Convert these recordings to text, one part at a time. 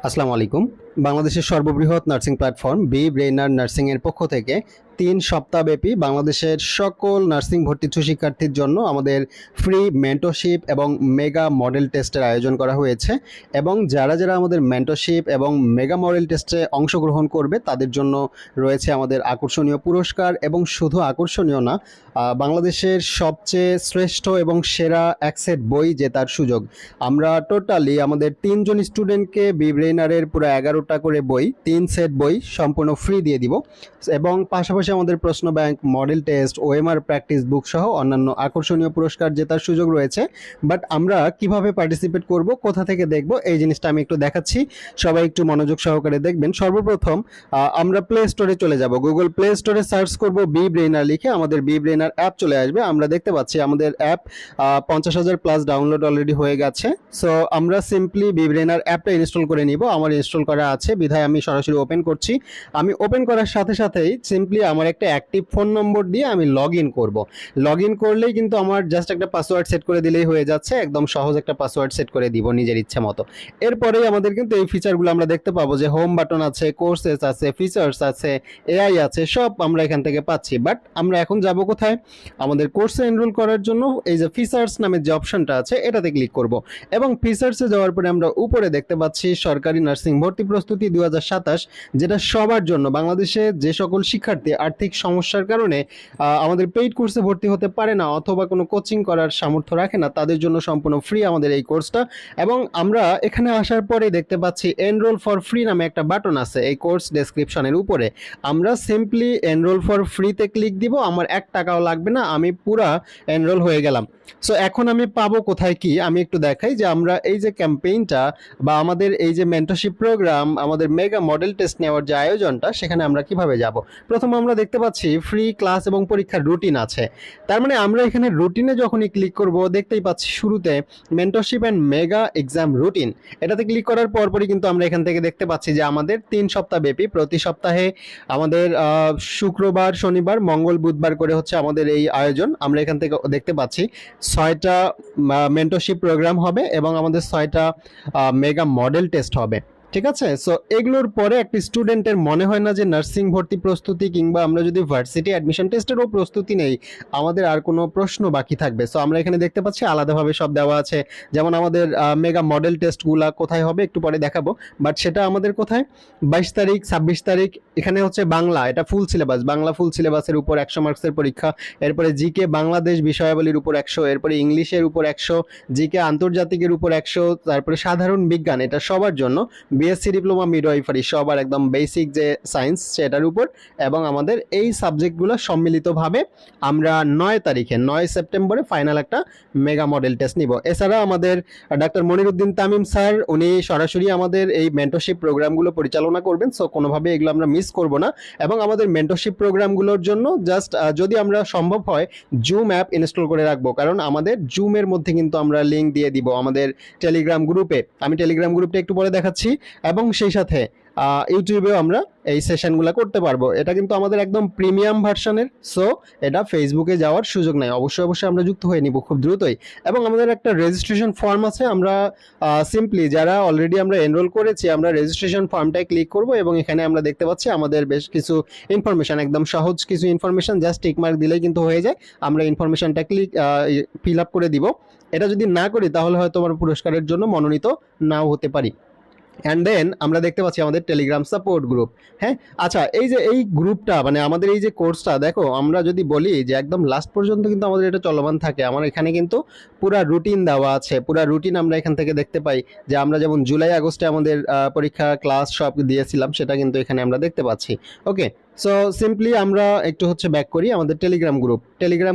আসসালামু আলাইকুম। বাংলাদেশের সর্ববৃহৎ নার্সিং প্ল্যাটফর্ম বি ব্রেইনার নার্সিং এর পক্ষ থেকে ৩ সপ্তাহব্যাপী বাংলাদেশের সকল নার্সিং ভর্তিচ্ছু শিক্ষার্থীর জন্য আমাদের ফ্রি মেন্টরশিপ এবং মেগা মডেল টেস্টের আয়োজন করা হয়েছে এবং যারা আমাদের মেন্টরশিপ এবং মেগা মডেল টেস্টে অংশগ্রহণ করবে তাদের জন্য রয়েছে আমাদের আকর্ষণীয় পুরস্কার এবং শুধু আকর্ষণীয় না, বাংলাদেশের সবচেয়ে শ্রেষ্ঠ এবং সেরা এক সেট বই জেতার সুযোগ। আমরা টোটালি আমাদের ৩ জন স্টুডেন্টকে বি ব্রেইনারের পুরো ১১টা করে বই, ৩ সেট বই সম্পূর্ণ ফ্রি দিয়ে দিব এবং পাশাপাশি আমাদের প্রশ্ন bank, model test, OMR practice বুক সহ অন্যান্য আকর্ষণীয় পুরস্কার জেতার সুযোগ রয়েছে। বাট আমরা কিভাবে পার্টিসিপেট করব, কোথা থেকে দেখব, এই জিনিসটা আমি একটু দেখাচ্ছি। সবাই একটু মনোযোগ সহকারে দেখবেন। সর্বপ্রথম আমরা প্লে স্টোরে চলে যাব। গুগল প্লে স্টোরে সার্চ করব বি ব্রেইনার লিখে, আমাদের বি ব্রেইনার অ্যাপ চলে আসবে। আমরা দেখতে পাচ্ছি আমাদের অ্যাপ ৫০,০০০ প্লাস ডাউনলোড অলরেডি হয়ে গেছে। সো আমরা সিম্পলি বি ব্রেইনার অ্যাপটা ইনস্টল করে নিব। আমার ইনস্টল করা আছে বিধায় আমি সরাসরি ওপেন করছি। আমি ওপেন করার সাথে সাথেই সিম্পলি আমার একটা অ্যাক্টিভ ফোন নম্বর দিয়ে আমি লগ ইন করবো। লগ ইন করলেই কিন্তু আমার জাস্ট একটা পাসওয়ার্ড সেট করে দিলেই হয়ে যাচ্ছে। একদম সহজ একটা পাসওয়ার্ড সেট করে দিব নিজের ইচ্ছা মতো। এরপরেই আমাদের কিন্তু এই ফিচারগুলো আমরা দেখতে পাবো যে হোম বাটন আছে, কোর্সেস আছে, ফিচার্স আছে, এআই আছে, সব আমরা এখান থেকে পাচ্ছি। বাট আমরা এখন যাব কোথায়? আমাদের কোর্সে এনরোল করার জন্য এই যে ফিচার্স নামের যে অপশনটা আছে এটাতে ক্লিক করব এবং ফিচার্সে যাওয়ার পরে আমরা উপরে দেখতে পাচ্ছি সরকারি নার্সিং ভর্তি প্রস্তুতি ২০২৭, যেটা সবার জন্য। বাংলাদেশে যে সকল শিক্ষার্থী আর্থিক সমস্যার কারণে আমাদের পেইড কোর্সে ভর্তি হতে পারে না অথবা কোনো কোচিং করার সামর্থ্য রাখে না, তাদের জন্য সম্পূর্ণ ফ্রি আমাদের এই কোর্সটা। এবং আমরা এখানে আসার পরেই দেখতে পাচ্ছি এনরোল ফর ফ্রি নামে একটা বাটন আছে এই কোর্স ডেসক্রিপশনের উপরে। আমরা সিম্পলি এনরোল ফর ফ্রিতে ক্লিক দিব। আমার ১ টাকাও লাগবে না, আমি পুরা এনরোল হয়ে গেলাম। সো এখন আমি পাবো কোথায় কি আমি একটু দেখাই যে আমরা এই যে ক্যাম্পেইনটা বা আমাদের এই যে মেন্টরশিপ প্রোগ্রাম, আমাদের মেগা মডেল টেস্ট নেওয়ার যে আয়োজনটা, সেখানে আমরা কিভাবে যাব। প্রথম আমরা দেখতে পাচ্ছি ফ্রি ক্লাস এবং পরীক্ষার রুটিন আছে। তার মানে আমরা এখানে রুটিনে যখনই ক্লিক করব দেখতেই পাচ্ছি শুরুতে mentorship and mega exam routine. এটাতে ক্লিক করার পরপরই কিন্তু আমরা এখান থেকে দেখতে পাচ্ছি যে আমাদের ৩ সপ্তাহ ব্যাপী প্রতি সপ্তাহে আমাদের শুক্রবার, শনিবার, মঙ্গল, বুধবার করে হচ্ছে আমাদের এই আয়োজন। আমরা এখান থেকে দেখতে পাচ্ছি ৬টা মেন্টরশিপ প্রোগ্রাম হবে এবং আমাদের ৬টা মেগা মডেল টেস্ট হবে। ঠিক আছে। সো এগুলোর পরে একটা স্টুডেন্টের মনে হয় না যে নার্সিং ভর্তি প্রস্তুতি কিংবা আমরা যদি ভার্সিটি অ্যাডমিশন টেস্টেরও প্রস্তুতি নেই আমাদের আর কোনো প্রশ্ন বাকি থাকবে। সো আমরা এখানে দেখতে পাচ্ছি আলাদাভাবে সব দেওয়া আছে। যেমন আমাদের মেগা মডেল টেস্টগুলা কোথায় হবে একটু পরে দেখাবো, বাট সেটা আমাদের কোথায় ২২ তারিখ, ২৬ তারিখ। এখানে হচ্ছে বাংলা, এটা ফুল সিলেবাস, বাংলা ফুল সিলেবাসের উপর ১০০ মার্কসের পরীক্ষা। এরপরে জিকে বাংলাদেশ বিষয়াবলীর উপর ১০০, এরপরে ইংলিশের উপর ১০০, জিকে আন্তর্জাতিকের উপর ১০০, তারপরে সাধারণ বিজ্ঞান, এটা সবার জন্য, বিএসসি ডিপ্লোমা মিডওয়াইফারি সবার একদম বেসিক যে সায়েন্স সেটার উপর। এবং আমাদের এই সাবজেক্টগুলো সম্মিলিতভাবে আমরা ৯ তারিখে ৯ সেপ্টেম্বরে ফাইনাল একটা মেগা মডেল টেস্ট নিব। এছাড়া আমাদের ডাক্তার মনিরুদ্দিন তামিম স্যার, উনি সরাসরি আমাদের এই মেন্টরশিপ প্রোগ্রামগুলো পরিচালনা করবেন। সো কোনোভাবে এগুলো আমরা মিস করব না। এবং আমাদের মেন্টরশিপ প্রোগ্রামগুলোর জন্য জাস্ট যদি আমরা সম্ভব হয় জুম অ্যাপ ইনস্টল করে রাখবো, কারণ আমাদের জুমের মধ্যে কিন্তু আমরা লিঙ্ক দিয়ে দিব আমাদের টেলিগ্রাম গ্রুপে। আমি টেলিগ্রাম গ্রুপটা একটু পরে দেখাচ্ছি। এবং সেই সাথে ইউটিউবেও আমরা এই সেশনগুলো করতে পারবো। এটা কিন্তু আমাদের একদম প্রিমিয়াম ভার্সনের। সো এটা ফেসবুকে যাওয়ার সুযোগ নাই। অবশ্যই আমরা যুক্ত হয়ে নিব খুব দ্রুতই। এবং আমাদের একটা রেজিস্ট্রেশন ফর্ম আছে। আমরা সিম্পলি যারা অলরেডি আমরা এনরোল করেছি আমরা রেজিস্ট্রেশন ফর্মটায় ক্লিক করব এবং এখানে আমরা দেখতে পাচ্ছি আমাদের বেশ কিছু ইনফরমেশন, একদম সহজ কিছু ইনফরমেশন, জাস্ট টিকমার্ক দিলেই কিন্তু হয়ে যায়। আমরা ইনফরমেশনটা ফিল আপ করে দিব। এটা যদি না করি তাহলে হয়তো আমার পুরস্কারের জন্য মনোনীত নাও হতে পারি। অ্যান্ড দেন আমরা দেখতে পাচ্ছি আমাদের টেলিগ্রাম সাপোর্ট গ্রুপ। হ্যাঁ, আচ্ছা, এই যে এই গ্রুপটা মানে আমাদের এই যে কোর্সটা, দেখো আমরা যদি বলি যে একদম লাস্ট পর্যন্ত কিন্তু আমাদের এটা চলমান থাকে। আমার এখানে কিন্তু পুরা রুটিন দেওয়া আছে। পুরা রুটিন আমরা এখান থেকে দেখতে পাই যে আমরা যেমন জুলাই আগস্টে আমাদের পরীক্ষা ক্লাস সব দিয়েছিলাম, সেটা কিন্তু এখানে আমরা দেখতে পাচ্ছি। ওকে, সো সিম্পলি আমরা একটু হচ্ছে ব্যাক করি আমাদের টেলিগ্রাম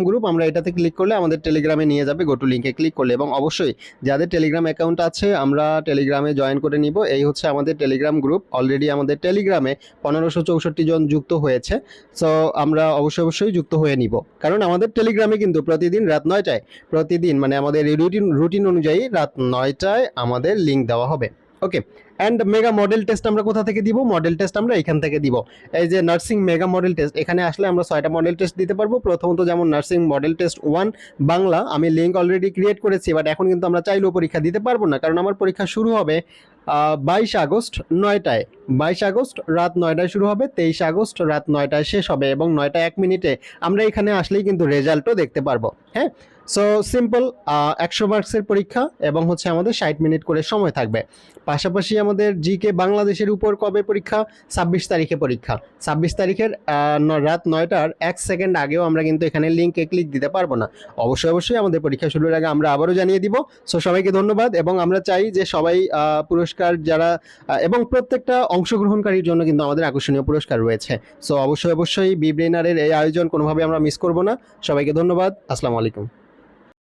গ্রুপ আমরা এটাতে ক্লিক করলে আমাদের টেলিগ্রামে নিয়ে যাবে, গো টু লিঙ্কে ক্লিক করলে। এবং অবশ্যই যাদের টেলিগ্রাম অ্যাকাউন্ট আছে আমরা টেলিগ্রামে জয়েন করে নিব। এই হচ্ছে আমাদের টেলিগ্রাম গ্রুপ। অলরেডি আমাদের টেলিগ্রামে ১৫৬৪ জন যুক্ত হয়েছে। সো আমরা অবশ্যই যুক্ত হয়ে নিব, কারণ আমাদের টেলিগ্রামে কিন্তু প্রতিদিন রাত ৯টায়, প্রতিদিন মানে আমাদের এই রুটিন অনুযায়ী রাত ৯টায় আমাদের লিঙ্ক দেওয়া হবে। ওকে, অ্যান্ড মেগা মডেল টেস্ট আমরা কোথা থেকে দিব? মডেল টেস্ট আমরা এখান থেকে দিব। এই যে নার্সিং মেগা মডেল টেস্ট, এখানে আসলে আমরা 6টা মডেল টেস্ট দিতে পারবো। প্রথমত যেমন নার্সিং মডেল টেস্ট 1 বাংলা, আমি লিঙ্ক অলরেডি ক্রিয়েট করেছি, বাট এখন কিন্তু আমরা চাইলেও পরীক্ষা দিতে পারবো না, কারণ আমার পরীক্ষা শুরু হবে 22 আগস্ট 9টায়। 22 আগস্ট রাত 9টায় শুরু হবে, 23 আগস্ট রাত 9টায় শেষ হবে, এবং 9টা 1 মিনিটে আমরা এখানে আসলেই কিন্তু রেজাল্টও দেখতে পারবো। হ্যাঁ, সো সিম্পল, 100 মার্কসের পরীক্ষা এবং হচ্ছে আমাদের 60 মিনিট করে সময় থাকবে। পাশাপাশি আমাদের জিকে বাংলাদেশের উপর কবে পরীক্ষা? 26 তারিখে পরীক্ষা। 26 তারিখের রাত 9টার 1 সেকেন্ড আগেও আমরা কিন্তু এখানে লিঙ্কে ক্লিক দিতে পারবো না। অবশ্যই আমাদের পরীক্ষা শুরুর আগে আমরা আবারও জানিয়ে দিব। সো সবাইকে ধন্যবাদ, এবং আমরা চাই যে সবাই পুরস্কার যারা এবং প্রত্যেকটা অংশগ্রহণকারীর জন্য কিন্তু আমাদের আকর্ষণীয় পুরস্কার রয়েছে। সো অবশ্যই বি ব্রেইনারের এই আয়োজন কোনোভাবে আমরা মিস করব না। সবাইকে ধন্যবাদ। আসসালামু আলাইকুম।